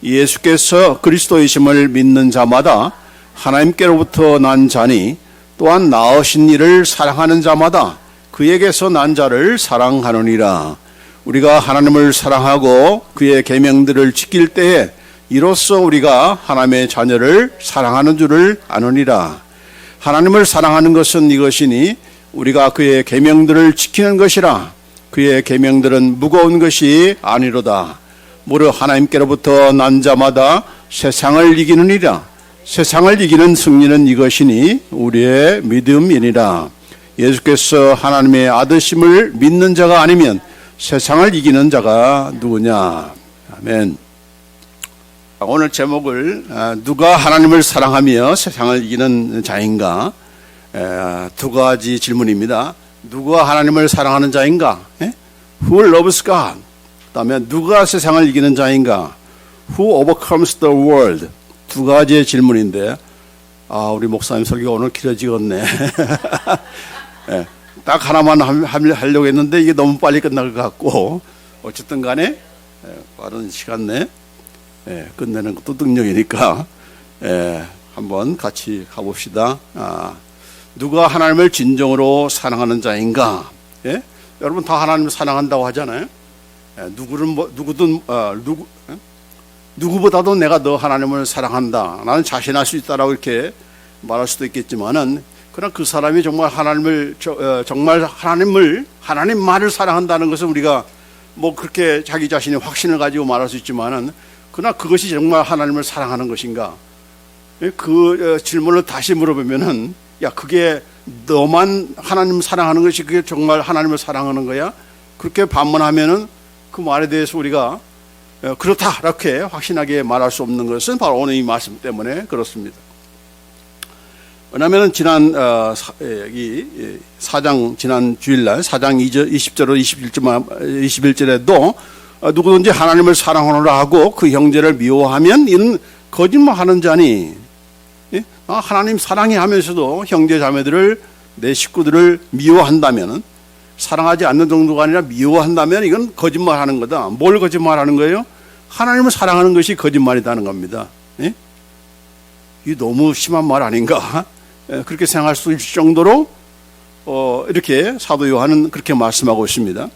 예수께서 그리스도이심을 믿는 자마다 하나님께로부터 난 자니 또한 나으신 이를 사랑하는 자마다 그에게서 난 자를 사랑하느니라. 우리가 하나님을 사랑하고 그의 계명들을 지킬 때에 이로써 우리가 하나님의 자녀를 사랑하는 줄을 아느니라. 하나님을 사랑하는 것은 이것이니 우리가 그의 계명들을 지키는 것이라. 그의 계명들은 무거운 것이 아니로다. 무릇 하나님께로부터 난 자마다 세상을 이기느니라. 세상을 이기는 승리는 이것이니 우리의 믿음이니라. 예수께서 하나님의 아드심을 믿는 자가 아니면 세상을 이기는 자가 누구냐. 아멘. 오늘 제목을 누가 하나님을 사랑하며 세상을 이기는 자인가, 두 가지 질문입니다. 누가 하나님을 사랑하는 자인가? Who loves God? 그다음에 누가 세상을 이기는 자인가? Who overcomes the world? 두 가지의 질문인데, 우리 목사님 설교가 오늘 길어지겠네. 딱 하나만 하려고 했는데 이게 너무 빨리 끝날 것 같고, 어쨌든 간에 빠른 시간 내에 끝내는 것도 능력이니까 한번 같이 가봅시다. 누가 하나님을 진정으로 사랑하는 자인가? 여러분 다 하나님을 사랑한다고 하잖아요. 누구보다도 내가 너 하나님을 사랑한다, 나는 자신할 수 있다라고 이렇게 말할 수도 있겠지만은, 그러나 그 사람이 정말 하나님만을 사랑한다는 것은 우리가 뭐 그렇게 자기 자신의 확신을 가지고 말할 수 있지만은, 그러나 그것이 정말 하나님을 사랑하는 것인가? 그 질문을 다시 물어보면은, 야, 그게 너만 하나님 사랑하는 것이 그게 정말 하나님을 사랑하는 거야? 그렇게 반문하면은 그 말에 대해서 우리가 그렇다 이렇게 확신하게 말할 수 없는 것은 바로 오늘 이 말씀 때문에 그렇습니다. 왜냐하면 지난 여기 4장 지난 주일날 4장 20절로 21절에도 누구든지 하나님을 사랑하노라 하고 그 형제를 미워하면 이는 거짓말하는 자니, 하나님 사랑해 하면서도 형제 자매들을, 내 식구들을 미워한다면, 사랑하지 않는 정도가 아니라 미워한다면 이건 거짓말하는 거다. 뭘 거짓말하는 거예요? 하나님을 사랑하는 것이 거짓말이라는 겁니다. 이게 너무 심한 말 아닌가? 그렇게 생각할 수 있을 정도로 이렇게 사도 요한은 그렇게 말씀하고 있습니다.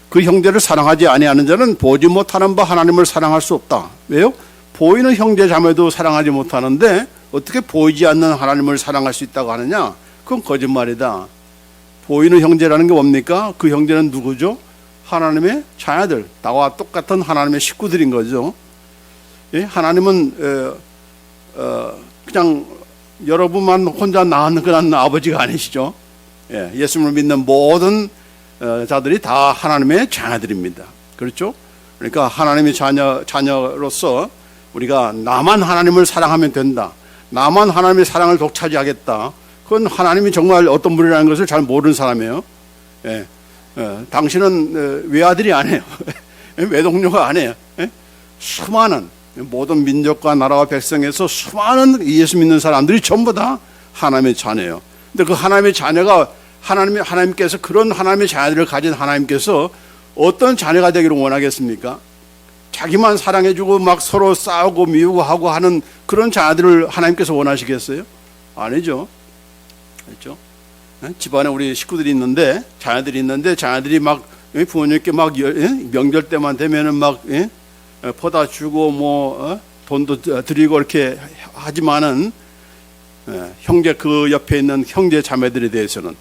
그 형제를 사랑하지 아니하는 자는 보지 못하는 바 하나님을 사랑할 수 없다. 왜요? 보이는 형제 자매도 사랑하지 못하는데 어떻게 보이지 않는 하나님을 사랑할 수 있다고 하느냐? 그건 거짓말이다. 보이는 형제라는 게 뭡니까? 그 형제는 누구죠? 하나님의 자녀들, 나와 똑같은 하나님의 식구들인 거죠. 하나님은 그냥 여러분만 혼자 낳은 아버지가 아니시죠. 예수님을 믿는 모든 자들이 다 하나님의 자녀들입니다. 그렇죠? 그러니까 하나님의 자녀로서 우리가 나만 하나님을 사랑하면 된다, 나만 하나님의 사랑을 독차지하겠다, 그건 하나님이 정말 어떤 분이라는 것을 잘 모르는 사람이에요. 당신은 외아들이 아니에요. 외동료가 아니에요. 수많은 모든 민족과 나라와 백성에서 수많은 예수 믿는 사람들이 전부 다 하나님의 자녀예요. 근데 그 하나님의 자녀가 하나님께서 그런 하나님의 자녀들을 가진 하나님께서 어떤 자녀가 되기를 원하겠습니까? 자기만 사랑해주고 막 서로 싸우고 미우고 하고 하는 그런 자녀들을 하나님께서 원하시겠어요? 아니죠. 그렇죠? 집안에 우리 식구들이 있는데, 자녀들이 있는데, 자녀들이 막 부모님께 막 명절 때만 되면은 막 퍼다 주고 돈도 드리고 이렇게 하지만은, 형제 그 옆에 있는 형제 자매들에 대해서는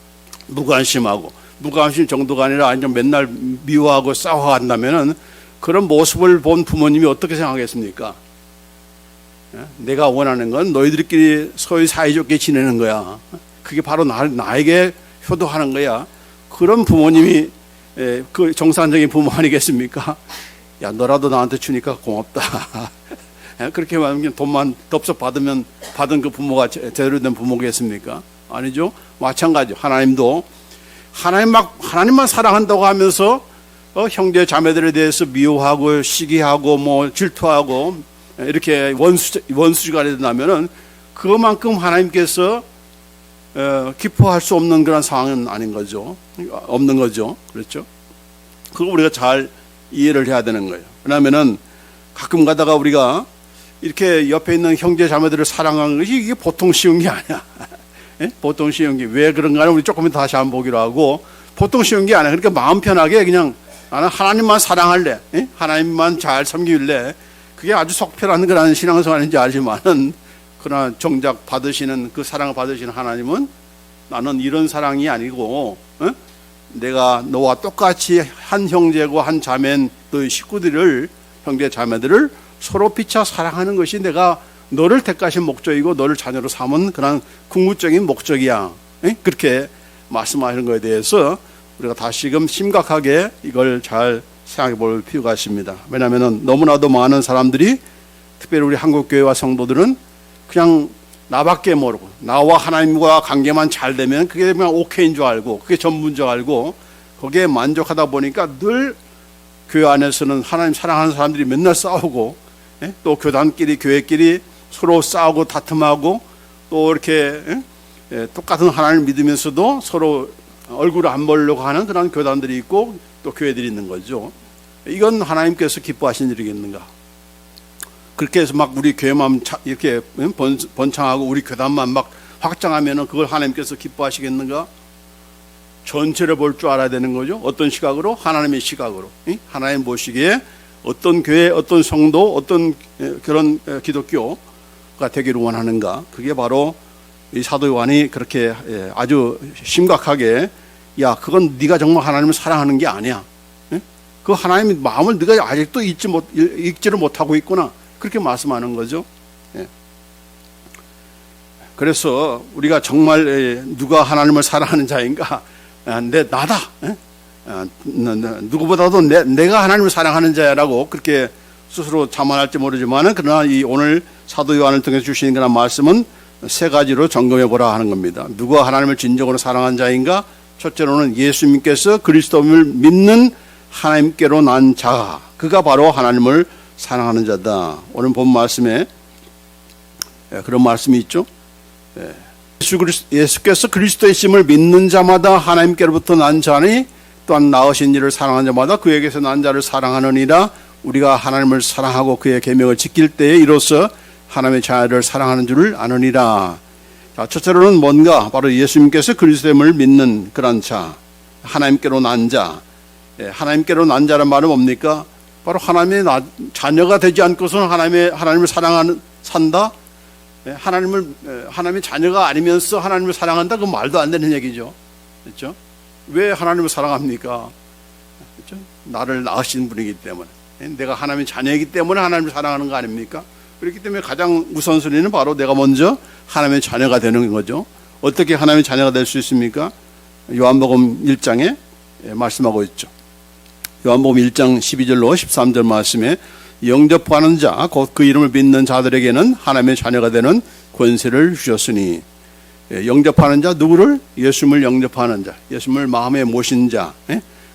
무관심 정도가 아니라 완전 맨날 미워하고 싸워한다면은 그런 모습을 본 부모님이 어떻게 생각하겠습니까? 내가 원하는 건 너희들끼리 서로 사이좋게 지내는 거야. 그게 바로 나에게 효도하는 거야. 그런 부모님이 그 정상적인 부모 아니겠습니까? 야, 너라도 나한테 주니까 고맙다. 그렇게 말하면 돈만 덥석 받은 그 부모가 제대로 된 부모겠습니까? 아니죠. 마찬가지. 하나님도 하나님만 사랑한다고 하면서 형제 자매들에 대해서 미워하고 시기하고 질투하고 이렇게 원수가 된다면은 그만큼 하나님께서 기뻐할 수 없는 그런 상황은 아닌 거죠. 없는 거죠. 그렇죠? 그거 우리가 잘 이해를 해야 되는 거예요. 왜냐하면은 가끔 가다가 우리가 이렇게 옆에 있는 형제 자매들을 사랑하는 것이 이게 보통 쉬운 게 아니야. 보통 쉬운 게 왜 그런가는 우리 조금 다시 한번 보기로 하고, 보통 쉬운 게 아니야. 그러니까 마음 편하게 그냥 나는 하나님만 사랑할래, 하나님만 잘 섬길래, 그게 아주 속편한 그런 신앙생활인지 알지만은, 그러나 정작 받으시는 그 사랑을 받으시는 하나님은 나는 이런 사랑이 아니고, 내가 너와 똑같이 한 형제고 한 자매인 너희 식구들을, 형제 자매들을 서로 피차 사랑하는 것이 내가 너를 택하신 목적이고 너를 자녀로 삼은 그런 궁극적인 목적이야. 그렇게 말씀하시는 것에 대해서 우리가 다시금 심각하게 이걸 잘 생각해 볼 필요가 있습니다. 왜냐하면 너무나도 많은 사람들이, 특별히 우리 한국교회와 성도들은 그냥 나밖에 모르고 나와 하나님과 관계만 잘 되면 그게 그냥 오케이인 줄 알고, 그게 전부인 줄 알고 거기에 만족하다 보니까 늘 교회 안에서는 하나님 사랑하는 사람들이 맨날 싸우고, 또 교단끼리 교회끼리 서로 싸우고 다툼하고, 또 이렇게 똑같은 하나님을 믿으면서도 서로 얼굴을 안 보려고 하는 그런 교단들이 있고 또 교회들이 있는 거죠. 이건 하나님께서 기뻐하신 일이겠는가? 그렇게 해서 막 우리 교회만 이렇게 번창하고 우리 교단만 막 확장하면은 그걸 하나님께서 기뻐하시겠는가? 전체를 볼 줄 알아야 되는 거죠. 어떤 시각으로? 하나님의 시각으로. 하나님 보시기에 어떤 교회, 어떤 성도, 어떤 그런 기독교가 되기를 원하는가? 그게 바로 이 사도 요한이 그렇게 아주 심각하게, 야, 그건 네가 정말 하나님을 사랑하는 게 아니야. 그 하나님의 마음을 네가 아직도 읽지를 못하고 있구나. 그렇게 말씀하는 거죠. 그래서 우리가 정말 누가 하나님을 사랑하는 자인가? 나다. 누구보다도 내가 하나님을 사랑하는 자라고 그렇게 스스로 자만할지 모르지만, 그러나 이 오늘 사도 요한을 통해서 주시는 그런 말씀은 세 가지로 점검해 보라 하는 겁니다. 누가 하나님을 진정으로 사랑하는 자인가? 첫째로는 예수님께서 그리스도를 믿는 하나님께로 난 자, 그가 바로 하나님을 사랑하는 자다. 오늘 본 말씀에 그런 말씀이 있죠. 예수께서 그리스도의 심을 믿는 자마다 하나님께로부터 난 자니, 또한 낳으신 이를 사랑하는 자마다 그에게서 난 자를 사랑하느니라. 우리가 하나님을 사랑하고 그의 계명을 지킬 때에 이로써 하나님의 자녀를 사랑하는 줄을 아느니라. 자, 첫째로는 뭔가? 바로 예수님께서 그리스도임을 믿는 그런 자, 하나님께로 난 자. 하나님께로 난 자란 말은 뭡니까? 바로 하나님의 자녀가 되지 않고서는 하나님을 사랑하는 산다. 하나님의 자녀가 아니면서 하나님을 사랑한다. 그 말도 안 되는 얘기죠. 그렇죠? 왜 하나님을 사랑합니까? 그렇죠? 나를 낳으신 분이기 때문에, 내가 하나님의 자녀이기 때문에 하나님을 사랑하는 거 아닙니까? 그렇기 때문에 가장 우선순위는 바로 내가 먼저 하나님의 자녀가 되는 거죠. 어떻게 하나님의 자녀가 될 수 있습니까? 요한복음 1장에 말씀하고 있죠. 요한복음 1장 12절로 13절 말씀에, 영접하는 자, 곧 그 이름을 믿는 자들에게는 하나님의 자녀가 되는 권세를 주셨으니. 영접하는 자, 누구를? 예수님을 영접하는 자, 예수님을 마음에 모신 자,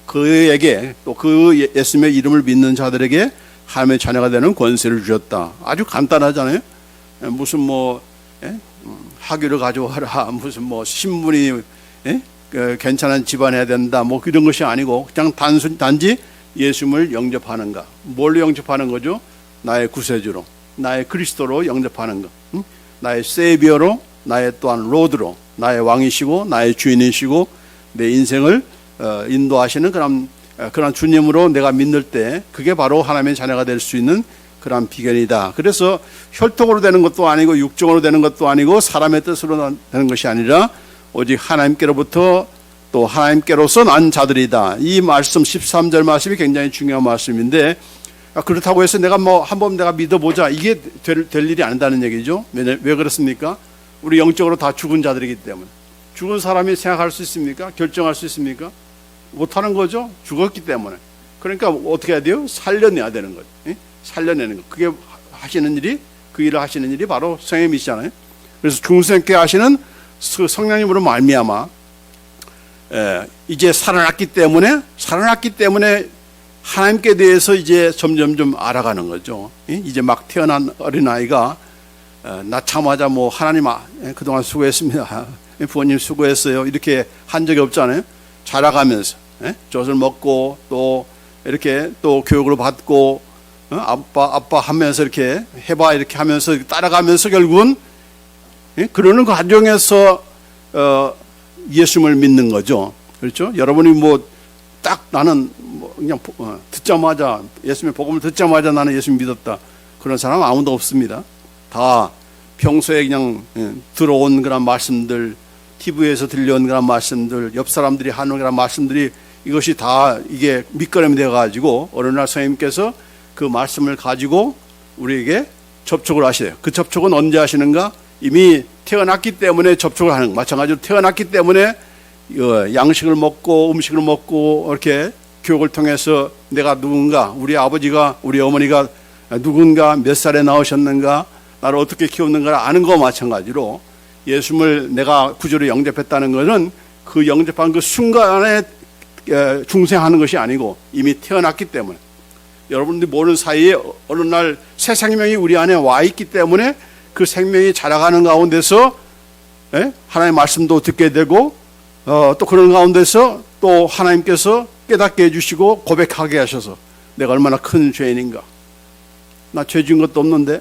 그에게, 또 그 예수님의 이름을 믿는 자들에게 하나님의 자녀가 되는 권세를 주셨다. 아주 간단하잖아요. 무슨 학위를 가져와라, 무슨 신분이 괜찮은 집안 해야 된다, 이런 것이 아니고 그냥 단지 예수님을 영접하는가. 뭘로 영접하는 거죠? 나의 구세주로, 나의 그리스도로 영접하는 것. 나의 세비어로, 나의 또한 로드로, 나의 왕이시고 나의 주인이시고 내 인생을 인도하시는 그런 주님으로 내가 믿을 때, 그게 바로 하나님의 자녀가 될 수 있는 그런 비결이다. 그래서 혈통으로 되는 것도 아니고 육정으로 되는 것도 아니고 사람의 뜻으로 되는 것이 아니라 오직 하나님께로부터 또 하나님께로서 난 자들이다. 이 말씀 13절 말씀이 굉장히 중요한 말씀인데, 그렇다고 해서 내가 한번 내가 믿어보자, 이게 될 일이 아니다는 얘기죠. 왜 그렇습니까? 우리 영적으로 다 죽은 자들이기 때문에. 죽은 사람이 생각할 수 있습니까? 결정할 수 있습니까? 못하는 거죠. 죽었기 때문에. 그러니까 어떻게 해야 돼요? 살려내야 되는 거죠. 살려내는 거. 그게 하시는 일이, 그 일을 하시는 일이 바로 성령님이시잖아요. 그래서 중생께 하시는 성령님으로 말미암아 이제 살아났기 때문에 하나님께 대해서 이제 점점 좀 알아가는 거죠. 이제 막 태어난 어린아이가 낳자마자 하나님 그동안 수고했습니다, 부모님 수고했어요, 이렇게 한 적이 없잖아요. 자라가면서 젖을 먹고 또 이렇게 또 교육을 받고 아빠 하면서 이렇게 해봐 이렇게 하면서 따라가면서 결국은 그러는 과정에서 예수님을 믿는 거죠. 그렇죠? 여러분이 뭐 딱 나는 뭐 그냥 듣자마자 예수님의 복음을 듣자마자 나는 예수님 믿었다. 그런 사람 아무도 없습니다. 다 평소에 그냥 들어온 그런 말씀들, TV에서 들려온 그런 말씀들, 옆 사람들이 하는 그런 말씀들이 이것이 다 이게 밑거름이 되어가지고 어느 날 선생님께서 그 말씀을 가지고 우리에게 접촉을 하시래요. 그 접촉은 언제 하시는가? 이미 태어났기 때문에 접촉을 하는 거. 마찬가지로 태어났기 때문에 양식을 먹고 음식을 먹고 이렇게 교육을 통해서 내가 누군가, 우리 아버지가, 우리 어머니가 누군가, 몇 살에 나오셨는가, 나를 어떻게 키웠는가를 아는 거와 마찬가지로 예수님을 내가 구주로 영접했다는 것은 그 영접한 그 순간에 중생하는 것이 아니고 이미 태어났기 때문에, 여러분들이 모르는 사이에 어느 날 새 생명이 우리 안에 와 있기 때문에 그 생명이 자라가는 가운데서 하나님의 말씀도 듣게 되고 또 그런 가운데서 또 하나님께서 깨닫게 해주시고 고백하게 하셔서 내가 얼마나 큰 죄인인가, 나 죄 지은 것도 없는데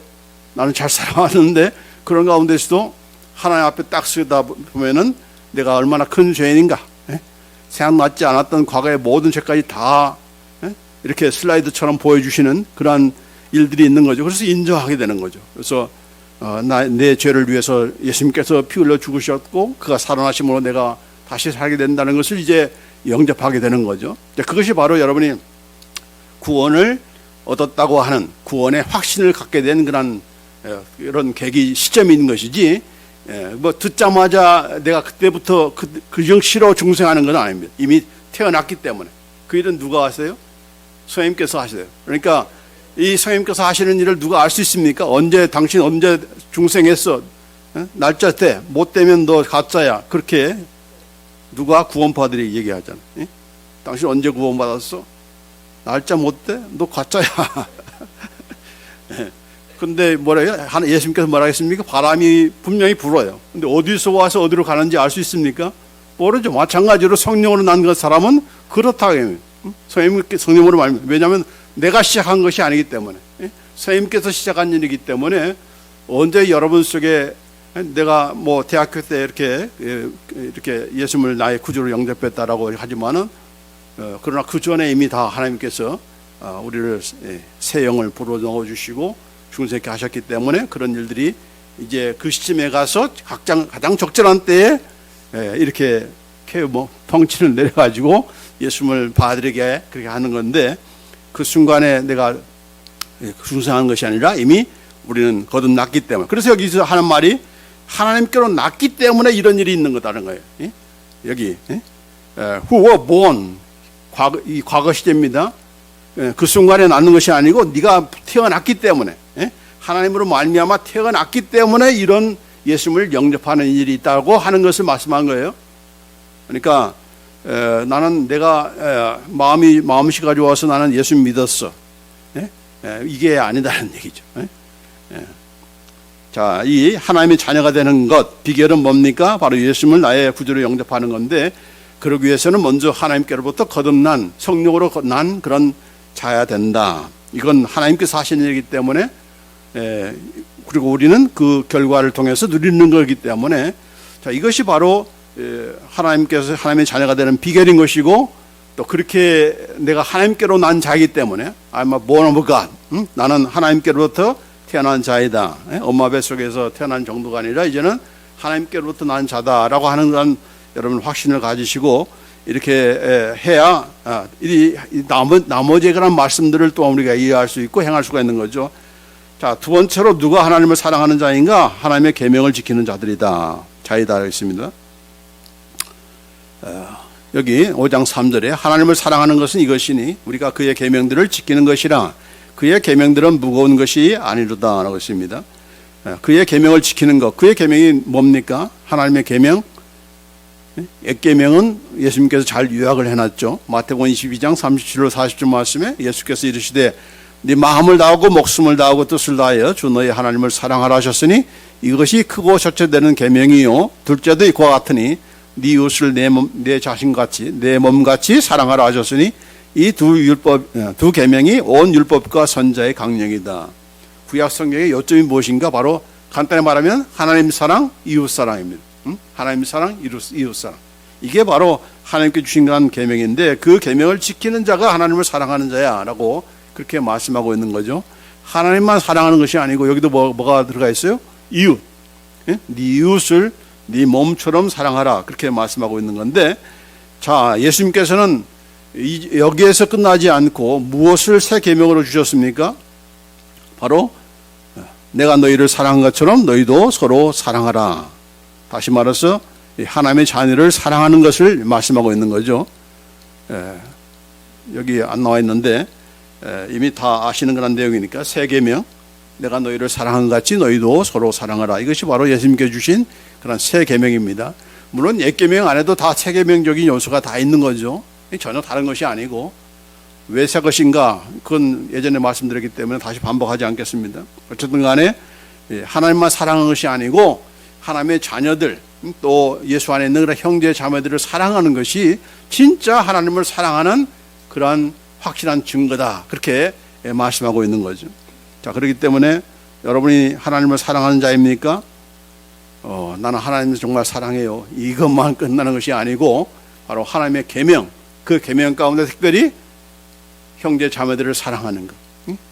나는 잘 살아왔는데, 그런 가운데서도 하나님 앞에 딱 서다 보면은 내가 얼마나 큰 죄인인가, 생각났지 않았던 과거의 모든 죄까지 다 이렇게 슬라이드처럼 보여주시는 그러한 일들이 있는 거죠. 그래서 인정하게 되는 거죠. 그래서 내 죄를 위해서 예수님께서 피 흘려 죽으셨고 그가 살아나심으로 내가 다시 살게 된다는 것을 이제 영접하게 되는 거죠. 그것이 바로 여러분이 구원을 얻었다고 하는, 구원의 확신을 갖게 된 그런 계기 시점인 것이지, 뭐 듣자마자 내가 그때부터 그 정시로 중생하는 건 아닙니다. 이미 태어났기 때문에. 그 일은 누가 하세요? 성령님께서 하세요. 그러니까 이 성령님께서 하시는 일을 누가 알 수 있습니까? 당신 언제 중생했어? 날짜 때 못 되면 너 가짜야. 그렇게 누가 구원파들이 얘기하잖아. 당신 언제 구원받았어? 날짜 못 돼? 너 가짜야. 근데 뭐래요? 예수님께서 뭐라 했습니까? 바람이 분명히 불어요. 근데 어디서 와서 어디로 가는지 알 수 있습니까? 모르죠. 마찬가지로 성령으로 난 그 사람은 그렇다고 해요. 성령으로 말합니다. 왜냐하면 내가 시작한 것이 아니기 때문에, 선생님께서 시작한 일이기 때문에, 언제 여러분 속에 내가 뭐 대학교 때 이렇게 예수님을 나의 구주로 영접했다라고 하지만은 그러나 그 전에 이미 다 하나님께서 우리를 새 영을 불어 넣어 주시고 중생케 하셨기 때문에 그런 일들이 이제 그 시점에 가서 가장 적절한 때에 이렇게 덩치를 내려가지고 예수님을 받으게 그렇게 하는 건데, 그 순간에 내가 중생한 것이 아니라 이미 우리는 거듭났기 때문에. 그래서 여기서 하는 말이 하나님께로 났기 때문에 이런 일이 있는 거다는 거예요. 여기 who were born, 이 과거 시제입니다. 그 순간에 낳는 것이 아니고 네가 태어났기 때문에, 하나님으로 말미암아 태어났기 때문에 이런 예수님을 영접하는 일이 있다고 하는 것을 말씀한 거예요. 그러니까 나는 내가 마음씨 가져와서 나는 예수 믿었어, 이게 아니다는 얘기죠. 자, 이 하나님의 자녀가 되는 것 비결은 뭡니까? 바로 예수님을 나의 구주로 영접하는 건데, 그러기 위해서는 먼저 하나님께로부터 거듭난, 성령으로 난 그런 자야 된다. 이건 하나님께서 하시는 일이기 때문에, 그리고 우리는 그 결과를 통해서 누리는 거기 때문에, 자, 이것이 바로 하나님께서 하나님의 자녀가 되는 비결인 것이고, 또 그렇게 내가 하나님께로 난 자이기 때문에 I'm a born of God, 나는 하나님께로부터 태어난 자이다. 엄마 뱃속에서 태어난 정도가 아니라 이제는 하나님께로부터 난 자다라고 하는 건 여러분 확신을 가지시고 이렇게 해야 이 나머지에 관한 말씀들을 또 우리가 이해할 수 있고 행할 수가 있는 거죠. 자, 두 번째로 누가 하나님을 사랑하는 자인가? 하나님의 계명을 지키는 자들이다. 자이다 있습니다. 여기 5장 3절에 하나님을 사랑하는 것은 이것이니 우리가 그의 계명들을 지키는 것이라. 그의 계명들은 무거운 것이 아니로다 라고 했습니다. 그의 계명을 지키는 것, 그의 계명이 뭡니까? 하나님의 계명, 액계명은 예수님께서 잘 요약을 해놨죠. 마태복음 22장 37절 40절 말씀에 예수께서 이르시되 네 마음을 다하고 목숨을 다하고 뜻을 다하여 주 너의 하나님을 사랑하라 하셨으니 이것이 크고 첫째 되는 계명이요 둘째도 이와 같으니 네 이웃을 내 자신같이 내 몸같이 사랑하라 하셨으니 이 두 계명이 온 율법과 선자의 강령이다. 구약 성경의 요점이 무엇인가? 바로 간단히 말하면 하나님 사랑, 이웃 사랑입니다. 하나님 사랑, 이웃 사랑. 이게 바로 하나님께 주신 그런 계명인데 그 계명을 지키는 자가 하나님을 사랑하는 자야라고 그렇게 말씀하고 있는 거죠. 하나님만 사랑하는 것이 아니고 여기도 뭐가 들어가 있어요? 이웃. 네 이웃을 네 몸처럼 사랑하라 그렇게 말씀하고 있는 건데, 자, 예수님께서는 여기에서 끝나지 않고 무엇을 새 계명으로 주셨습니까? 바로 내가 너희를 사랑한 것처럼 너희도 서로 사랑하라. 다시 말해서 하나님의 자녀를 사랑하는 것을 말씀하고 있는 거죠. 여기 안 나와 있는데 이미 다 아시는 그런 내용이니까 새 계명, 내가 너희를 사랑한 것 같이 너희도 서로 사랑하라. 이것이 바로 예수님께 주신 그런 새 계명입니다. 물론 옛 계명 안에도 다 새 계명적인 요소가 다 있는 거죠. 전혀 다른 것이 아니고, 왜 새 것인가? 그건 예전에 말씀드렸기 때문에 다시 반복하지 않겠습니다. 어쨌든 간에 하나님만 사랑하는 것이 아니고 하나님의 자녀들, 또 예수 안에 있는 그런 형제 자매들을 사랑하는 것이 진짜 하나님을 사랑하는 그러한 확실한 증거다. 그렇게 말씀하고 있는 거죠. 자, 그렇기 때문에 여러분이 하나님을 사랑하는 자입니까? 나는 하나님을 정말 사랑해요. 이것만 끝나는 것이 아니고 바로 하나님의 계명, 그 계명 가운데 특별히 형제 자매들을 사랑하는 것,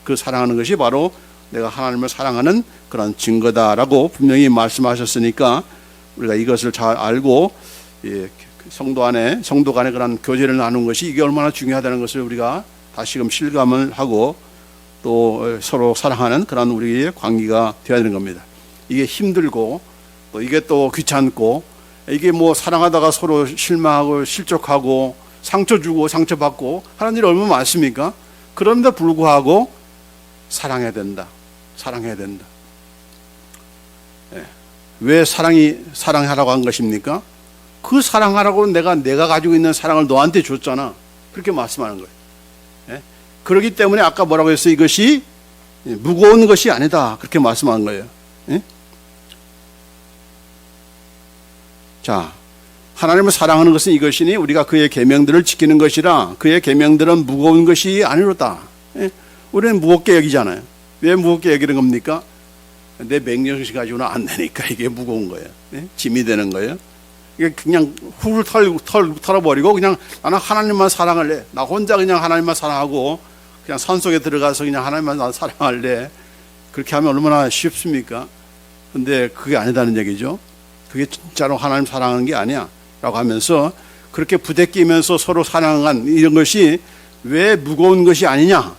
그 사랑하는 것이 바로 내가 하나님을 사랑하는 그런 증거다라고 분명히 말씀하셨으니까 우리가 이것을 잘 알고 성도 간에 그런 교제를 나누는 것이 이게 얼마나 중요하다는 것을 우리가 다시금 실감을 하고 또 서로 사랑하는 그런 우리의 관계가 되어야 되는 겁니다. 이게 힘들고 또 이게 또 귀찮고, 이게 뭐 사랑하다가 서로 실망하고 실족하고 상처 주고 상처받고 하는 일이 얼마나 많습니까? 그런데 불구하고 사랑해야 된다. 왜 사랑하라고 한 것입니까? 그 사랑하라고 내가 가지고 있는 사랑을 너한테 줬잖아. 그렇게 말씀하는 거예요. 그렇기 때문에 아까 뭐라고 했어요? 이것이 무거운 것이 아니다. 그렇게 말씀한 거예요. 자, 하나님을 사랑하는 것은 이것이니 우리가 그의 계명들을 지키는 것이라. 그의 계명들은 무거운 것이 아니로다. 우리는 무겁게 여기잖아요. 왜 무겁게 여기는 겁니까? 내 맹령식 가지고는 안 되니까 이게 무거운 거예요. 짐이 되는 거예요. 이게 그냥 훌 털어버리고 그냥 나는 하나님만 사랑할래. 나 혼자 그냥 하나님만 사랑하고 그냥 산속에 들어가서 그냥 하나님만 사랑할래. 그렇게 하면 얼마나 쉽습니까? 근데 그게 아니다는 얘기죠. 그게 진짜로 하나님 사랑하는 게 아니야 라고 하면서 그렇게 부대끼면서 서로 사랑한 이런 것이 왜 무거운 것이 아니냐?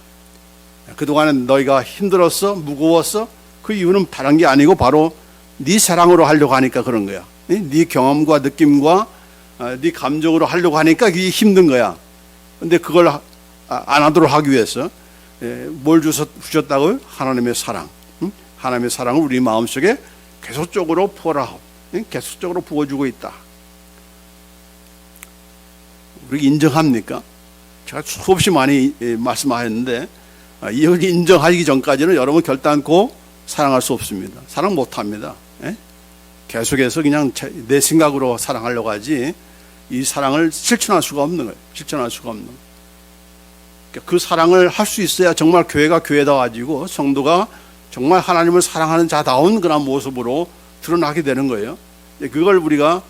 그동안에 너희가 힘들었어? 무거웠어? 그 이유는 다른 게 아니고 바로 네 사랑으로 하려고 하니까 그런 거야. 네 경험과 느낌과 네 감정으로 하려고 하니까 그게 힘든 거야. 근데 그걸 안 하도록 하기 위해서 뭘 주셨다고요? 하나님의 사랑. 하나님의 사랑을 우리 마음속에 계속적으로 계속적으로 부어주고 있다. 우리 인정합니까? 제가 수없이 많이 말씀하셨는데 여기 인정하기 전까지는 여러분 결단코 사랑할 수 없습니다. 사랑 못합니다. 계속해서 그냥 내 생각으로 사랑하려고 하지 이 사랑을 실천할 수가 없는 거예요. 그 사랑을 할 수 있어야 정말 교회가 교회다워지고 성도가 정말 하나님을 사랑하는 자다운 그런 모습으로 드러나게 되는 거예요. 그걸 우리가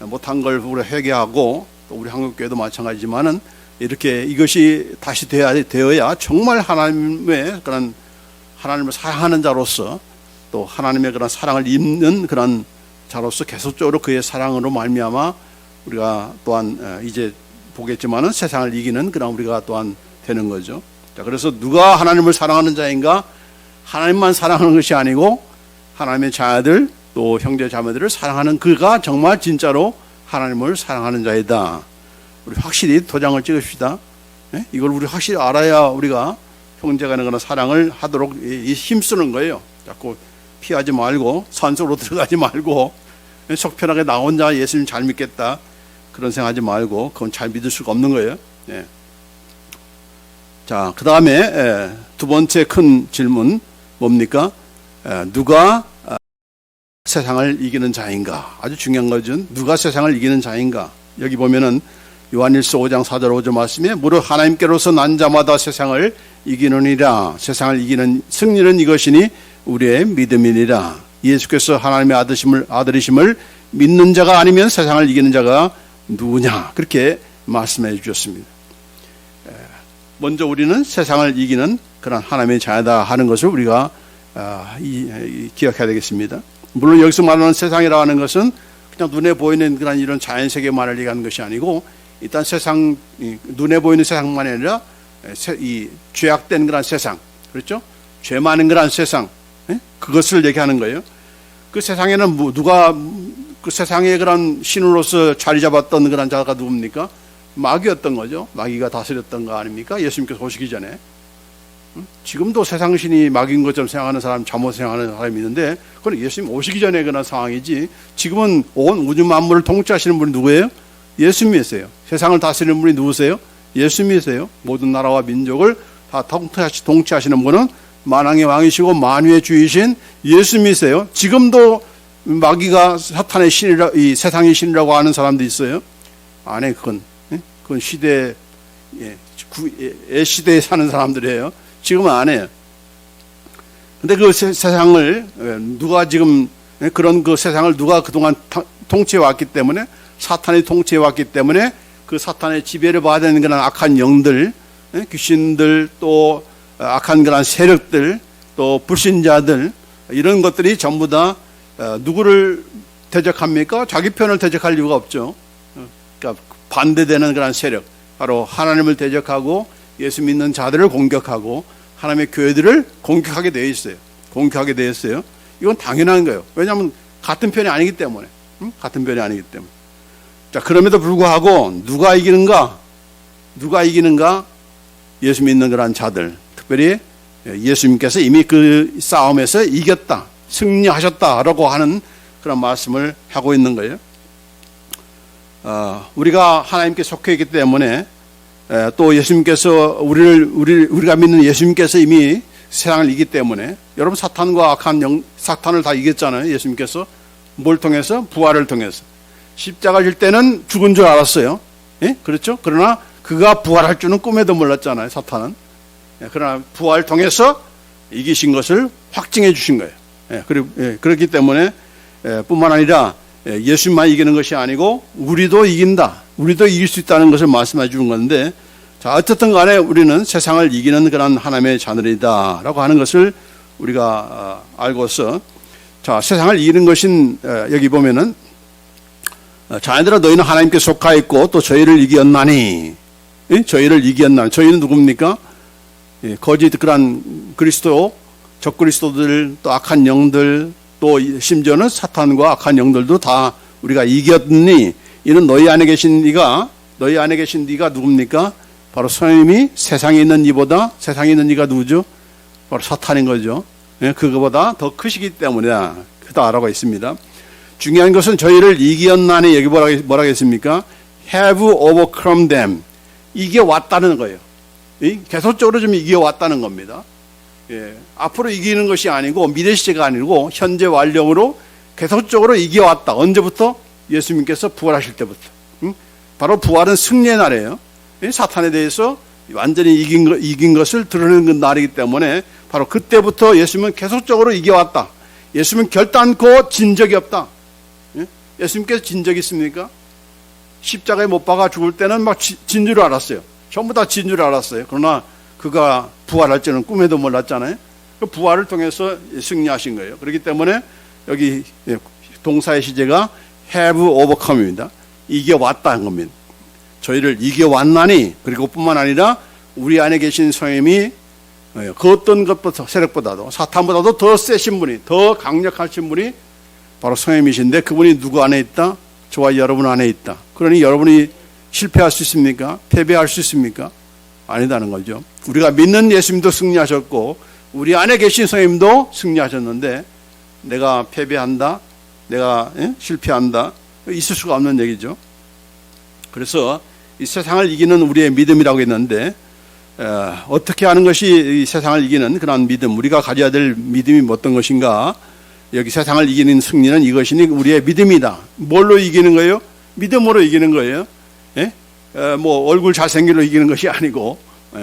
못한 걸 우리가 회개하고 또 우리 한국교회도 마찬가지지만은 이렇게 이것이 다시 되어야 정말 하나님의 그런 하나님을 사랑하는 자로서 또 하나님의 그런 사랑을 입는 그런 자로서 계속적으로 그의 사랑으로 말미암아 우리가 또한 이제 보겠지만은 세상을 이기는 그런 우리가 또한 되는 거죠. 자, 그래서 누가 하나님을 사랑하는 자인가? 하나님만 사랑하는 것이 아니고 하나님의 자녀들 또 형제 자매들을 사랑하는 그가 정말 진짜로 하나님을 사랑하는 자이다. 우리 확실히 도장을 찍읍시다. 이걸 우리 확실히 알아야 우리가 형제간의 그런 사랑을 하도록 힘쓰는 거예요. 자꾸 피하지 말고 산속으로 들어가지 말고 속편하게 나 혼자 예수님 잘 믿겠다 그런 생각하지 말고 그건 잘 믿을 수가 없는 거예요. 자, 그 다음에 두 번째 큰 질문 뭡니까? 누가 세상을 이기는 자인가? 아주 중요한 거죠. 누가 세상을 이기는 자인가? 여기 보면은 요한일서 5장 4절 5절 말씀에 무릇 하나님께로서 난 자마다 세상을 이기느니라. 세상을 이기는 승리는 이것이니 우리의 믿음이니라. 예수께서 하나님의 아들이심을 믿는 자가 아니면 세상을 이기는 자가 누구냐, 그렇게 말씀해 주셨습니다. 먼저 우리는 세상을 이기는 그런 하나님의 자녀다 하는 것을 우리가 기억해야 되겠습니다. 물론 여기서 말하는 세상이라고 하는 것은 그냥 눈에 보이는 그런 이런 자연세계만을 얘기하는 것이 아니고, 일단 세상, 눈에 보이는 세상만이 아니라 이 죄악된 그런 세상, 그렇죠? 죄 많은 그런 세상, 그것을 얘기하는 거예요. 그 세상에는 누가 그 세상의 그런 신으로서 자리 잡았던 그런 자가 누굽니까? 마귀였던 거죠. 마귀가 다스렸던 거 아닙니까? 예수님께서 오시기 전에. 지금도 세상 신이 마귀인 것처럼 생각하는 사람, 잘못 생각하는 사람이 있는데, 그건 예수님 오시기 전에 그런 상황이지, 지금은 온 우주 만물을 통치하시는 분이 누구예요? 예수님이세요. 세상을 다스리는 분이 누구세요? 예수님이세요. 모든 나라와 민족을 다 통치하시는 분은 만왕의 왕이시고 만유의 주이신 예수님이세요. 지금도 마귀가 사탄의 신이라, 이 세상의 신이라고 하는 사람도 있어요. 안 해, 그건 시대, 시대에 사는 사람들이에요. 지금은 안 해요. 근데 그 세상을 누가 지금, 그런 그 세상을 누가 그동안 통치해 왔기 때문에, 사탄이 통치해 왔기 때문에 그 사탄의 지배를 받는 그런 악한 영들, 귀신들, 또 악한 그런 세력들, 또 불신자들, 이런 것들이 전부 다 누구를 대적합니까? 자기 편을 대적할 이유가 없죠. 그러니까 반대되는 그런 세력, 바로 하나님을 대적하고 예수 믿는 자들을 공격하고 하나님의 교회들을 공격하게 되어 있어요. 공격하게 되어 있어요. 이건 당연한 거예요. 왜냐하면 같은 편이 아니기 때문에. 같은 편이 아니기 때문에. 자, 그럼에도 불구하고 누가 이기는가? 누가 이기는가? 예수 믿는 그런 자들, 특별히 예수님께서 이미 그 싸움에서 이겼다, 승리하셨다라고 하는 그런 말씀을 하고 있는 거예요. 우리가 하나님께 속해 있기 때문에, 또 예수님께서 우리가 믿는 예수님께서 이미 세상을 이기기 때문에, 여러분 사탄과 악한 사탄을 다 이겼잖아요. 예수님께서 뭘 통해서? 부활을 통해서. 십자가 질 때는 죽은 줄 알았어요. 예? 그렇죠? 그러나 그가 부활할 줄은 꿈에도 몰랐잖아요. 사탄은. 그러나 부활을 통해서 이기신 것을 확증해 주신 거예요. 그렇기 때문에 뿐만 아니라 예수님만 이기는 것이 아니고 우리도 이긴다, 우리도 이길 수 있다는 것을 말씀해 주는 건데, 자, 어쨌든 간에 우리는 세상을 이기는 그런 하나님의 자녀이다 라고 하는 것을 우리가 알고서, 자, 세상을 이기는 것인, 여기 보면은 자녀들아 너희는 하나님께 속하 있고 또 저희를 이기었나니, 저희를 이기었나니, 저희는 누굽니까? 거짓 그런 그리스도, 적그리스도들, 또 악한 영들, 또 심지어는 사탄과 악한 영들도 다 우리가 이겼니, 이는 너희 안에 계신 네가 누굽니까? 바로 성령님이 세상에 있는 이보다, 세상에 있는 네가 누구죠? 바로 사탄인 거죠. 그거보다 더 크시기 때문에 크다라고 있습니다. 중요한 것은 저희를 이기었나니, 여기 뭐라고 했습니까? Have overcome them. 이겨왔다는 거예요. 계속적으로 좀 이겨왔다는 겁니다. 앞으로 이기는 것이 아니고 미래 시제가 아니고 현재 완력으로 계속적으로 이겨왔다. 언제부터? 예수님께서 부활하실 때부터. 바로 부활은 승리의 날이에요. 사탄에 대해서 완전히 이긴 것을 드러내는 날이기 때문에 바로 그때부터 예수님은 계속적으로 이겨왔다. 예수님은 결단코 진 적이 없다. 예수님께서 진 적이 있습니까? 십자가에 못 박아 죽을 때는 막 진 줄 알았어요. 전부 다 진 줄 알았어요. 그러나 그가 부활할 줄은 꿈에도 몰랐잖아요. 그 부활을 통해서 승리하신 거예요. 그렇기 때문에 여기 동사의 시제가 have overcome입니다. 이겨왔다는 겁니다. 저희를 이겨왔나니, 그리고 뿐만 아니라 우리 안에 계신 성령님이 그 어떤 것보다, 세력보다도, 사탄보다도 더 세신 분이, 더 강력하신 분이 바로 성령님이신데, 그분이 누구 안에 있다? 저와 여러분 안에 있다. 그러니 여러분이 실패할 수 있습니까? 패배할 수 있습니까? 아니다는 거죠. 우리가 믿는 예수님도 승리하셨고 우리 안에 계신 성령님도 승리하셨는데, 내가 패배한다, 내가 실패한다, 있을 수가 없는 얘기죠. 그래서 이 세상을 이기는 우리의 믿음이라고 했는데, 어떻게 하는 것이 이 세상을 이기는 그런 믿음, 우리가 가져야 될 믿음이 어떤 것인가? 여기 세상을 이기는 승리는 이것이니 우리의 믿음이다. 뭘로 이기는 거예요? 믿음으로 이기는 거예요. 뭐 얼굴 잘생기로 이기는 것이 아니고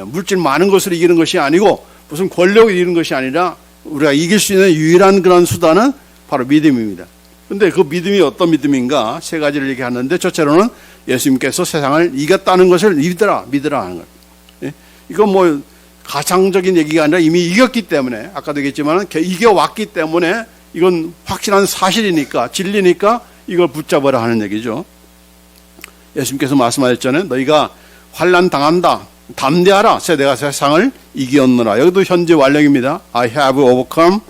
물질 많은 것으로 이기는 것이 아니고 무슨 권력을 이기는 것이 아니라 우리가 이길 수 있는 유일한 그런 수단은 바로 믿음입니다. 근데 그 믿음이 어떤 믿음인가? 세 가지를 얘기하는데 첫째로는 예수님께서 세상을 이겼다는 것을 믿으라 하는 것. 이건 뭐 가상적인 얘기가 아니라 이미 이겼기 때문에 아까도 얘기했지만 이겨왔기 때문에 이건 확실한 사실이니까 진리니까 이걸 붙잡으라 하는 얘기죠. 예수님께서 말씀하셨잖아요. 너희가 환난 당한다. 담대하라. 내가 세상을 이겼노라. 여기도 현재 완령입니다. I have overcome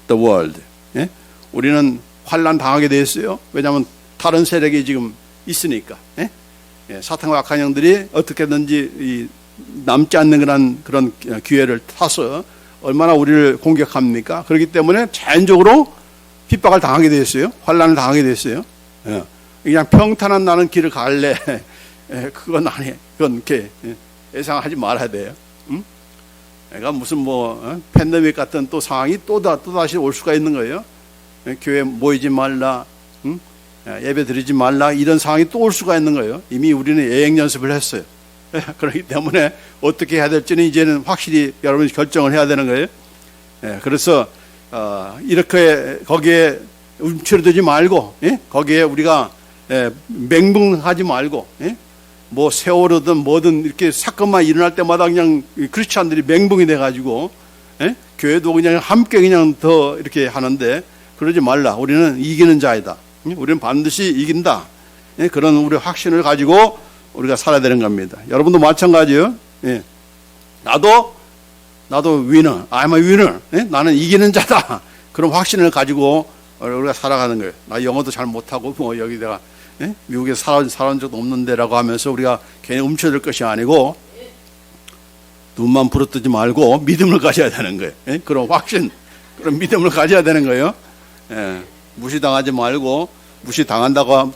the world. 예? 우리는 환난 당하게 되었어요. 왜냐하면 다른 세력이 지금 있으니까. 예? 예, 사탄과 악한 영들이 어떻게든지 남지 않는 그런 기회를 타서 얼마나 우리를 공격합니까? 그렇기 때문에 자연적으로 핍박을 당하게 되었어요. 환난을 당하게 되었어요. 예. 그냥 평탄한 나는 길을 갈래. 예, 그건 아니에요. 그건 이렇게 예상하지 말아야 돼요. 응? 그러니까 무슨 팬데믹 같은 또 상황이 또다시 올 수가 있는 거예요. 예, 교회 모이지 말라. 응? 예배 드리지 말라. 이런 상황이 또 올 수가 있는 거예요. 이미 우리는 예행 연습을 했어요. 그렇기 때문에 어떻게 해야 될지는 이제는 확실히 여러분이 결정을 해야 되는 거예요. 그래서 이렇게 거기에 움츠러들지 말고 거기에 우리가 맹붕하지 말고 뭐 세월호든 뭐든 이렇게 사건만 일어날 때마다 그냥 크리스찬들이 맹붕이 돼가지고 교회도 그냥 함께 그냥 더 이렇게 하는데 그러지 말라. 우리는 이기는 자이다. 우리는 반드시 이긴다. 그런 우리 확신을 가지고 우리가 살아야 되는 겁니다. 여러분도 마찬가지예요. 예. 나도 위너, I'm a winner. 예? 나는 이기는 자다. 그런 확신을 가지고 우리가 살아가는 거예요. 나 영어도 잘 못하고 뭐 여기다가 미국에서 살아온 적도 없는데라고 하면서 우리가 괜히 움츠러들 것이 아니고 눈만 부릅뜨지 말고 믿음을 가져야 되는 거예요. 예? 그런 확신, 그런 믿음을 가져야 되는 거예요. 예. 무시당하지 말고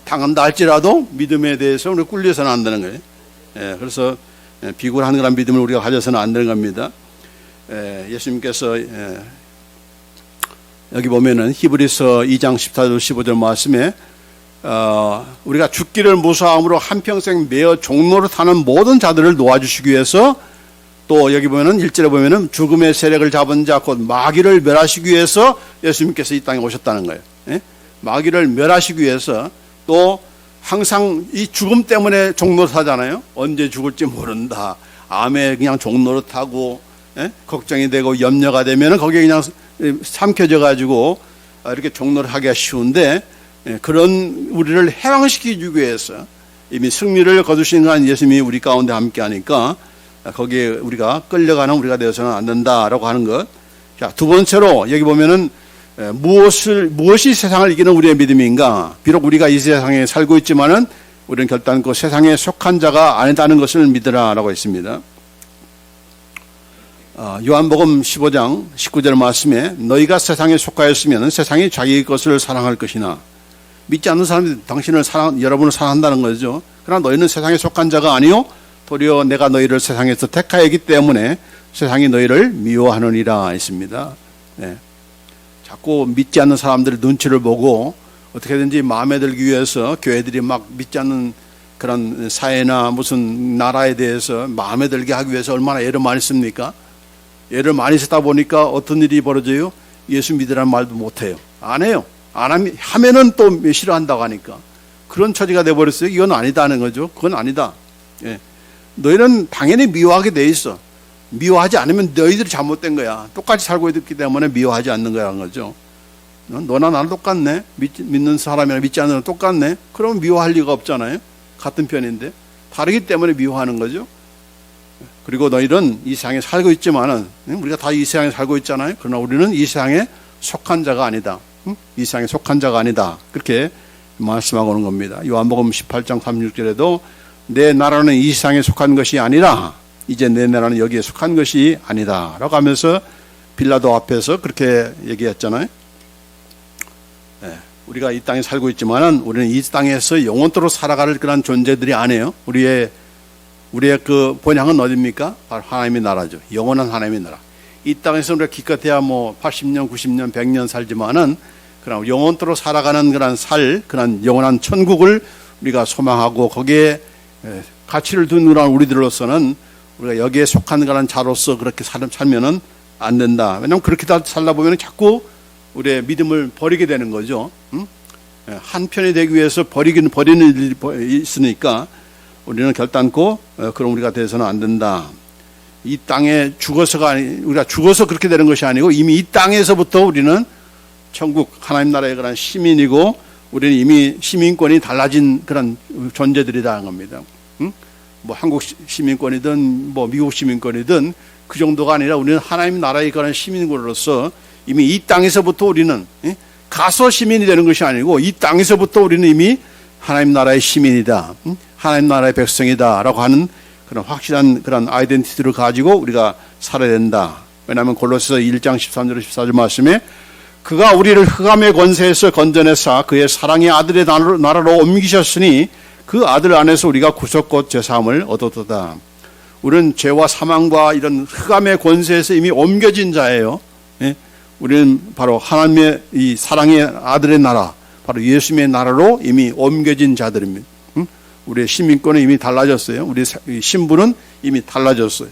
당한다 할지라도 믿음에 대해서 우리가 꿀려서는 안 되는 거예요. 예, 그래서 비굴한 그런 믿음을 우리가 가져서는 안 되는 겁니다. 예수님께서 여기 보면은 히브리서 2장 14절 15절 말씀에 우리가 죽기를 무사함으로 한평생 매어 종노릇하는 모든 자들을 놓아주시기 위해서 또 여기 보면은 1절에 보면은 죽음의 세력을 잡은 자 곧 마귀를 멸하시기 위해서 예수님께서 이 땅에 오셨다는 거예요. 예? 마귀를 멸하시기 위해서 또 항상 이 죽음 때문에 종노릇하잖아요. 언제 죽을지 모른다. 암에 그냥 종노릇하고 걱정이 되고 염려가 되면 거기에 그냥 삼켜져 가지고 이렇게 종노릇하기가 쉬운데 그런 우리를 해방시키기 위해서 이미 승리를 거두신 한 예수님이 우리 가운데 함께하니까 거기에 우리가 끌려가는 우리가 되어서는 안 된다라고 하는 것. 자, 두 번째로 여기 보면은 무엇이 세상을 이기는 우리의 믿음인가? 비록 우리가 이 세상에 살고 있지만은 우리는 결단코 세상에 속한 자가 아니다는 것을 믿으라라고 했습니다. 요한복음 15장 19절 말씀에 너희가 세상에 속하였으면 세상이 자기 것을 사랑할 것이나 믿지 않는 사람이 여러분을 사랑한다는 거죠. 그러나 너희는 세상에 속한 자가 아니요 도리어 내가 너희를 세상에서 택하였기 때문에 세상이 너희를 미워하느니라 했습니다. 네. 자꾸 믿지 않는 사람들의 눈치를 보고 어떻게든지 마음에 들기 위해서 교회들이 막 믿지 않는 그런 사회나 무슨 나라에 대해서 마음에 들게 하기 위해서 얼마나 애를 많이 씁니까? 애를 많이 쓰다 보니까 어떤 일이 벌어져요? 예수 믿으라는 말도 못해요. 안 해요. 하면은 또 싫어한다고 하니까 그런 처지가 돼버렸어요. 이건 아니다는 거죠. 그건 아니다. 예. 너희는 당연히 미워하게 돼 있어. 미워하지 않으면 너희들이 잘못된 거야. 똑같이 살고 있기 때문에 미워하지 않는 거라는 거죠. 너나 나는 똑같네. 믿는 사람이나 믿지 않는 사람 똑같네. 그러면 미워할 리가 없잖아요. 같은 편인데. 다르기 때문에 미워하는 거죠. 그리고 너희는 이 세상에 살고 있지만은 우리가 다 이 세상에 살고 있잖아요. 그러나 우리는 이 세상에 속한 자가 아니다. 이 세상에 속한 자가 아니다. 그렇게 말씀하고 오는 겁니다. 요한복음 18장 36절에도 내 나라는 이 세상에 속한 것이 아니라 이제 내 나라는 여기에 속한 것이 아니다 라고 하면서 빌라도 앞에서 그렇게 얘기했잖아요. 네, 우리가 이 땅에 살고 있지만은 우리는 이 땅에서 영원토록 살아갈 그런 존재들이 아니에요. 우리의 그 본향은 어디입니까? 바로 하나님의 나라죠. 영원한 하나님의 나라. 이 땅에서 우리가 기껏해야 뭐 80년, 90년, 100년 살지만은 그런 영원토록 살아가는 그런 영원한 천국을 우리가 소망하고 거기에 가치를 두는 우리들로서는 우리가 여기에 속한 그런 자로서 그렇게 살면은 안 된다. 왜냐하면 그렇게 다 살다 보면 자꾸 우리의 믿음을 버리게 되는 거죠. 한편이 되기 위해서 버리는 일이 있으니까 우리는 결단코 그런 우리가 돼서는 안 된다. 이 땅에 죽어서가 우리가 죽어서 그렇게 되는 것이 아니고 이미 이 땅에서부터 우리는 천국 하나님 나라의 그런 시민이고 우리는 이미 시민권이 달라진 그런 존재들이다 하는 겁니다. 뭐 한국 시민권이든 뭐 미국 시민권이든 그 정도가 아니라 우리는 하나님 나라의 그런 시민으로서 이미 이 땅에서부터 우리는 가서 시민이 되는 것이 아니고 이 땅에서부터 우리는 이미 하나님 나라의 시민이다. 하나님 나라의 백성이다라고 하는 그런 확실한 그런 아이덴티티를 가지고 우리가 살아야 된다. 왜냐하면 골로새서 1장 13절 14절 말씀에 그가 우리를 흑암의 권세에서 건져내사 그의 사랑의 아들의 나라로 옮기셨으니 그 아들 안에서 우리가 구속곧 제사함을 얻었도다. 우리는 죄와 사망과 이런 흑암의 권세에서 이미 옮겨진 자예요. 우리는 바로 하나님의 이 사랑의 아들의 나라, 바로 예수님의 나라로 이미 옮겨진 자들입니다. 우리의 시민권은 이미 달라졌어요. 우리의 신분은 이미 달라졌어요.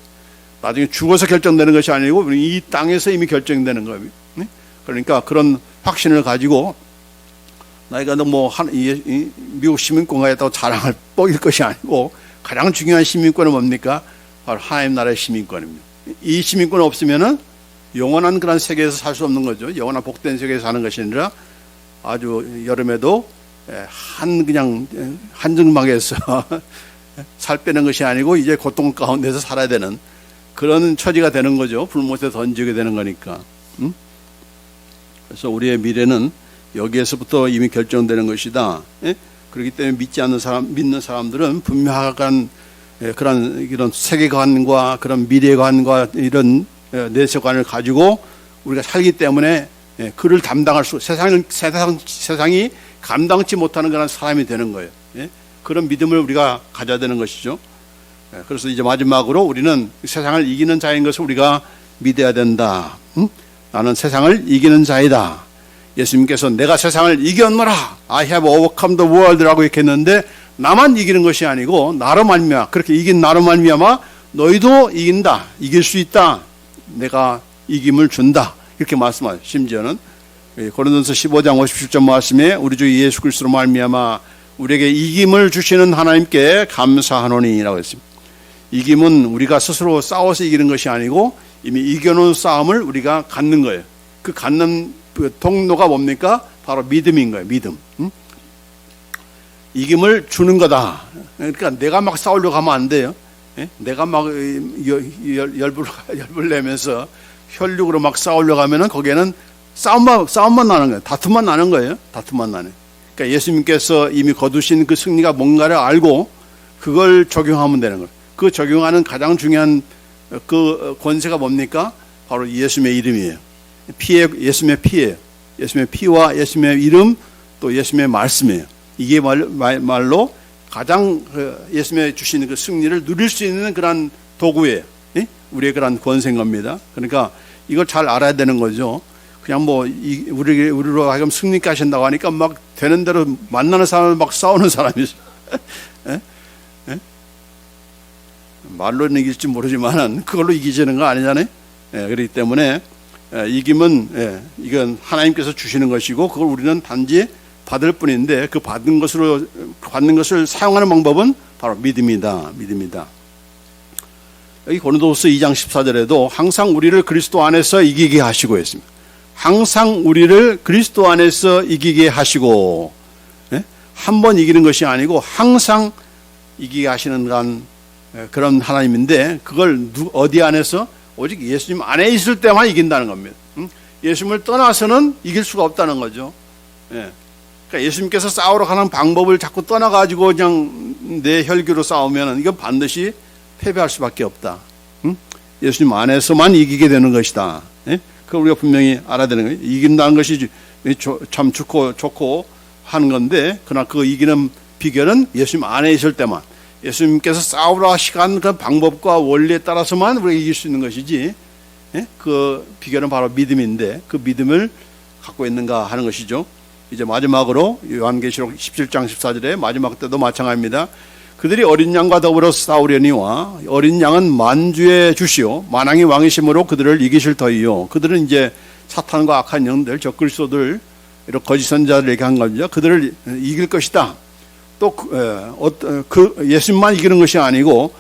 나중에 죽어서 결정되는 것이 아니고 우리 이 땅에서 이미 결정되는 겁니다. 그러니까 그런 확신을 가지고 나이가 뭐 미국 시민권 가졌다고 자랑을 뻑일 것이 아니고 가장 중요한 시민권은 뭡니까? 바로 하나님 나라의 시민권입니다. 이 시민권 없으면은 영원한 그런 세계에서 살 수 없는 거죠. 영원한 복된 세계에서 사는 것이 아니라 아주 여름에도 그냥 한증막에서 살 빼는 것이 아니고 이제 고통 가운데서 살아야 되는 그런 처지가 되는 거죠. 불못에 던지게 되는 거니까. 그래서 우리의 미래는 여기에서부터 이미 결정되는 것이다. 그렇기 때문에 믿는 사람들은 분명한 이런 세계관과 그런 미래관과 이런 내세관을 가지고 우리가 살기 때문에 그를 담당할 세상이 감당치 못하는 그런 사람이 되는 거예요. 그런 믿음을 우리가 가져야 되는 것이죠. 그래서 이제 마지막으로 우리는 세상을 이기는 자인 것을 우리가 믿어야 된다. 나는 세상을 이기는 자이다. 예수님께서 내가 세상을 이겼노라. I have overcome the world라고 이렇게 했는데 나만 이기는 것이 아니고 나로 말미암아 그렇게 이긴 나로 말미암아 너희도 이긴다. 이길 수 있다. 내가 이김을 준다. 이렇게 말씀하죠. 심지어는 고린도서 15장 57절 말씀에 우리 주 예수 그리스도로 말미암아 우리에게 이김을 주시는 하나님께 감사하노니라고 했습니다. 이김은 우리가 스스로 싸워서 이기는 것이 아니고 이미 이겨놓은 싸움을 우리가 갖는 거예요. 그 갖는 그 통로가 뭡니까? 바로 믿음인 거예요. 믿음. 이김을 주는 거다. 그러니까 내가 막 싸우려고 하면 안 돼요. 내가 막 열불 내면서 혈육으로 막 싸우려고 하면은 거기에는 싸움만 나는 거예요. 다툼만 나는 거예요. 다툼만 나네. 그러니까 예수님께서 이미 거두신 그 승리가 뭔가를 알고 그걸 적용하면 되는 거예요. 그 적용하는 가장 중요한 그 권세가 뭡니까? 바로 예수님의 이름이에요. 예수님의 피예요. 예수님의 피와 예수님의 이름 또 예수님의 말씀이에요. 이게 말로 가장 예수님의 주시는 그 승리를 누릴 수 있는 그런 도구예요. 우리의 그런 권세인 겁니다. 그러니까 이걸 잘 알아야 되는 거죠. 그냥 뭐 우리로 하여금 승리케 하신다고 하니까 막 되는 대로 만나는 사람을 막 싸우는 사람이죠. 말로는 이길지 모르지만 그걸로 이기지는 거 아니잖아요. 그렇기 때문에 이김은 이건 하나님께서 주시는 것이고 그걸 우리는 단지 받을 뿐인데 그 받는 것을 사용하는 방법은 바로 믿음이다. 여기 고린도후서 2장 14절에도 항상 우리를 그리스도 안에서 이기게 하시고 했습니다. 항상 우리를 그리스도 안에서 이기게 하시고 한 번 이기는 것이 아니고 항상 이기게 하시는 그런 하나님인데 그걸 어디 안에서? 오직 예수님 안에 있을 때만 이긴다는 겁니다. 예수님을 떠나서는 이길 수가 없다는 거죠. 그러니까 예수님께서 싸우러 가는 방법을 자꾸 떠나가지고 그냥 내 혈기로 싸우면 이건 반드시 패배할 수밖에 없다. 예수님 안에서만 이기게 되는 것이다. 그걸 우리가 분명히 알아야 되는 거예요. 이긴다는 것이 참 좋고 하는 건데 그러나 그 이기는 비결은 예수님 안에 있을 때만 예수님께서 싸우러 하시는 그 방법과 원리에 따라서만 우리가 이길 수 있는 것이지 그 비결은 바로 믿음인데 그 믿음을 갖고 있는가 하는 것이죠. 이제 마지막으로 요한계시록 17장 14절에 마지막 때도 마찬가지입니다. 그들이 어린 양과 더불어 싸우려니와 어린 양은 만주의 주시오 만왕의 왕이심으로 그들을 이기실 터이요. 그들은 이제 사탄과 악한 영들, 적그리스도들, 이런 거짓 선자들 얘기한 거죠. 그들을 이길 것이다. 또 예수님만 이기는 것이 아니고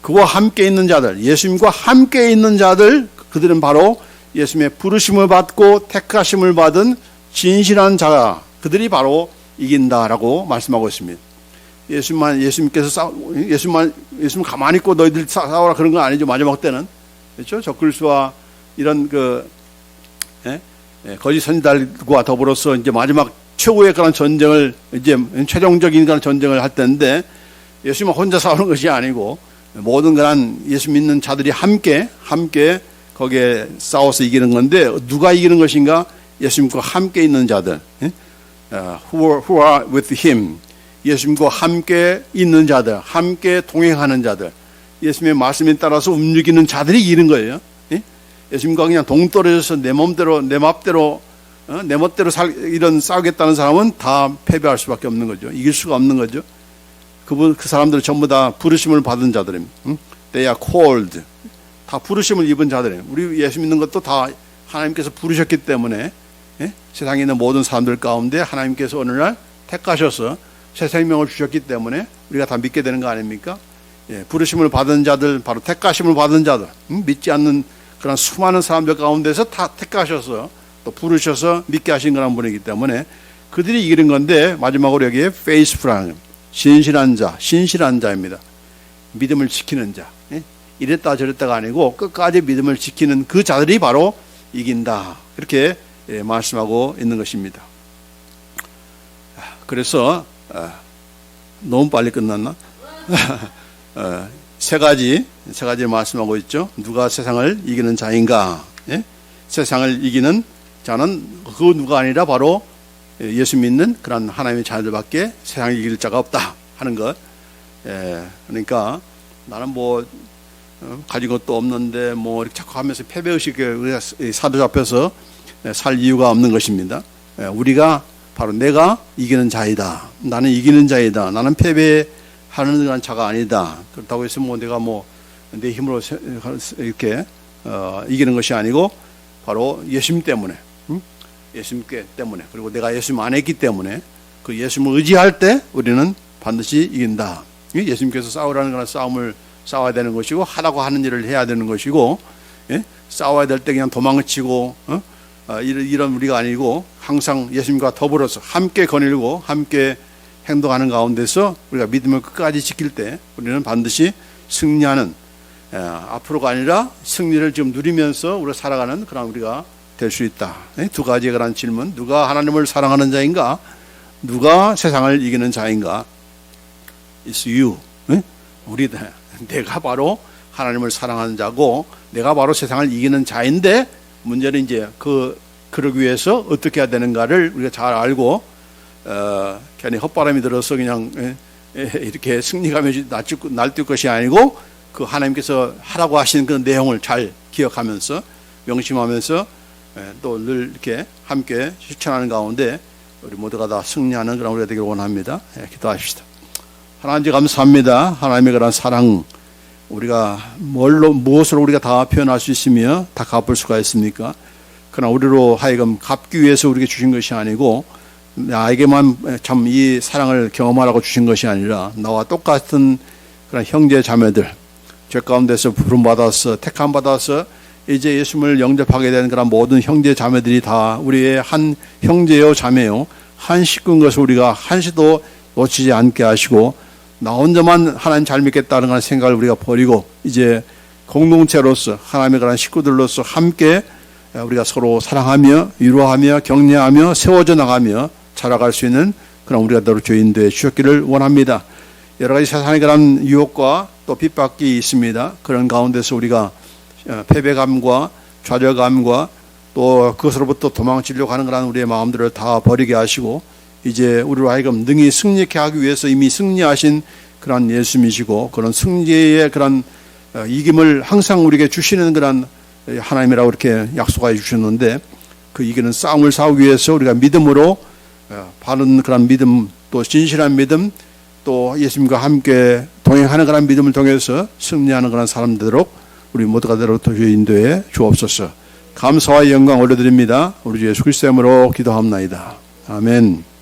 그와 함께 있는 자들, 예수님과 함께 있는 자들, 그들은 바로 예수님의 부르심을 받고 택하심을 받은 진실한 자, 그들이 바로 이긴다라고 말씀하고 있습니다. 예수님 가만히 있고 너희들 싸워라 그런 건 아니죠. 마지막 때는. 그렇죠? 적그리스도와 이런 거짓 선지자들과 더불어서 이제 마지막 최후의 그런 전쟁을, 이제 최종적인 그런 전쟁을 할 때인데, 예수님은 혼자 싸우는 것이 아니고 모든 그런 예수 믿는 자들이 함께 거기에 싸워서 이기는 건데, 누가 이기는 것인가? 예수님과 함께 있는 자들, who are with him, 예수님과 함께 있는 자들, 함께 동행하는 자들, 예수님의 말씀에 따라서 움직이는 자들이 이기는 거예요. 예수님과 그냥 동떨어져서 내 멋대로 이런 싸우겠다는 사람은 다 패배할 수밖에 없는 거죠. 이길 수가 없는 거죠. 그 사람들은 전부 다 부르심을 받은 자들입니다. They are called. 다 부르심을 입은 자들이에요. 우리 예수 믿는 것도 다 하나님께서 부르셨기 때문에, 세상에 있는 모든 사람들 가운데 하나님께서 어느 날 택하셔서 새 생명을 주셨기 때문에 우리가 다 믿게 되는 거 아닙니까? 부르심을 받은 자들, 바로 택하심을 받은 자들, 믿지 않는 그런 수많은 사람들 가운데서 다 택하셔서 또 부르셔서 믿게 하신 그런 분이기 때문에 그들이 이기는 건데, 마지막으로 여기에 faithful, 신실한 자입니다. 믿음을 지키는 자. 이랬다 저랬다가 아니고 끝까지 믿음을 지키는 그 자들이 바로 이긴다. 이렇게 말씀하고 있는 것입니다. 그래서 너무 빨리 끝났나? 세 가지 말씀하고 있죠. 누가 세상을 이기는 자인가? 세상을 이기는 자는 그 누가 아니라 바로 예수 믿는 그런 하나님의 자녀들밖에 세상을 이길 자가 없다 하는 것. 그러니까 나는 뭐 가진 것도 없는데 뭐 이렇게 자꾸 하면서 패배의식에 우리가 사로잡혀서 살 이유가 없는 것입니다. 우리가 바로 내가 이기는 자이다. 나는 이기는 자이다. 나는 패배하는 그런 자가 아니다. 그렇다고 해서 뭐 내가 뭐 내 힘으로 이렇게 이기는 것이 아니고 바로 예수님 때문에, 예수님께 때문에, 그리고 내가 예수님 안에 있기 때문에 그 예수님을 의지할 때 우리는 반드시 이긴다. 예수님께서 싸우라는 그런 싸움을 싸워야 되는 것이고, 하라고 하는 일을 해야 되는 것이고, 싸워야 될 때 그냥 도망치고 이런 우리가 아니고 항상 예수님과 더불어서 함께 거닐고 함께 행동하는 가운데서 우리가 믿음을 끝까지 지킬 때 우리는 반드시 승리하는, 앞으로가 아니라 승리를 지금 누리면서 우리가 살아가는 그런 우리가 될 수 있다. 두 가지에 관한 질문. 누가 하나님을 사랑하는 자인가? 누가 세상을 이기는 자인가? It's you. 내가 바로 하나님을 사랑하는 자고 내가 바로 세상을 이기는 자인데, 문제는 이제 그러기 위해서 어떻게 해야 되는가를 우리가 잘 알고 괜히 헛바람이 들어서 그냥 이렇게 승리감에 날뛸 것이 아니고, 그 하나님께서 하라고 하신 그 내용을 잘 기억하면서 명심하면서 또 늘 이렇게 함께 실천하는 가운데 우리 모두가 다 승리하는 그런 우리가 되기를 원합니다. 기도하십시다. 하나님 감사합니다. 하나님의 그런 사랑, 우리가 무엇으로 우리가 다 표현할 수 있으며 다 갚을 수가 있습니까? 그러나 우리로 하여금 갚기 위해서 우리에게 주신 것이 아니고, 나에게만 참 이 사랑을 경험하라고 주신 것이 아니라 나와 똑같은 그런 형제 자매들, 죄 가운데서 부름받아서 택함받아서 이제 예수님을 영접하게 된 그런 모든 형제 자매들이 다 우리의 한 형제요 자매요 한 식구인 것을 우리가 한시도 놓치지 않게 하시고, 나 혼자만 하나님 잘 믿겠다는 그런 생각을 우리가 버리고 이제 공동체로서 하나님의 그런 식구들로서 함께 우리가 서로 사랑하며 위로하며 격려하며 세워져 나가며 자라갈 수 있는 그런 우리가 너로 인도해 주셨기를 원합니다. 여러 가지 세상의 그런 유혹과 또 핍박이 있습니다. 그런 가운데서 우리가 패배감과 좌절감과 또 그것으로부터 도망치려고 하는 그런 우리의 마음들을 다 버리게 하시고, 이제 우리로 하여금 능히 승리케 하기 위해서 이미 승리하신 그런 예수님이시고, 그런 승리의 그런 이김을 항상 우리에게 주시는 그런 하나님이라고 이렇게 약속하여 주셨는데, 그 이기는 싸움을 싸우기 위해서 우리가 믿음으로 바른 그런 믿음, 또 진실한 믿음, 또 예수님과 함께 동행하는 그런 믿음을 통해서 승리하는 그런 사람 되도록 우리 모두가 되도록 주의 인도에 주옵소서. 감사와 영광 올려드립니다. 우리 주 예수 그리스도의 이름으로 기도합나이다. 아멘.